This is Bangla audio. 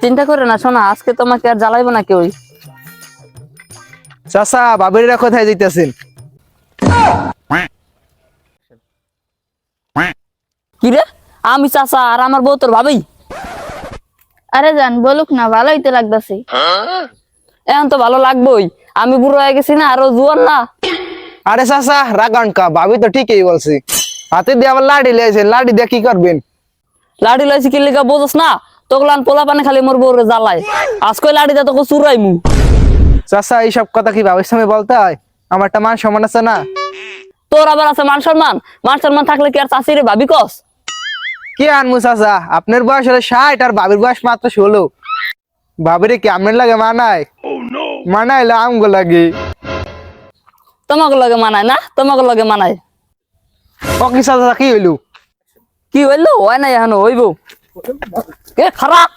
চিন্তা করে না, শোনা আজকে তোমাকে আর জ্বালাইবো না কেউ। চাচা বাবিরা কোথায় যাইতেছেন? কি রে, আমি চাচা আর আমার বউ তোর ভাবি? আরে জান বলুক না, ভালোই তো লাগতেছে। এখন তো ভালো লাগবেই, আমি বুড়ো হয়ে গেছি না, আরো জুয়ান না। আরে চাচা রাগান কা, ভাবি তো ঠিকই বলছি। হাতে দিয়ে আবার লাঠি লিয়েছেন, লাঠি দিয়ে কি করবেন? লাড়ি লাইছি কি লিগা বোঝস না? তোগলান পোলা পানে খালি মোর বউরে জ্বালায়, আজকে লাড়ি দিয়ে তোকে চুরাইমু। চাচা এইসব কথা কি ভাবির সামনে বলতে হয়? আমার একটা মান সম্মান আছে না? তোর আবার আছে মান সম্মান? মান সম্মান থাকলে কি আর চাষিরে ভাবি কস? কি আনমু চাচা, আপনার বয়স হলো 60 আর ভাবির বয়স মাত্র 16। ভাবিরে কি আপনার লাগে মানায়? মানাইলে আমগো লাগে। তোমাকে লগে মানায় না? তোমাকে লগে মানায়। ও কি চাচা কি হইলো? কি হইলো? হয় না, এখন হইব। এ খারাপ।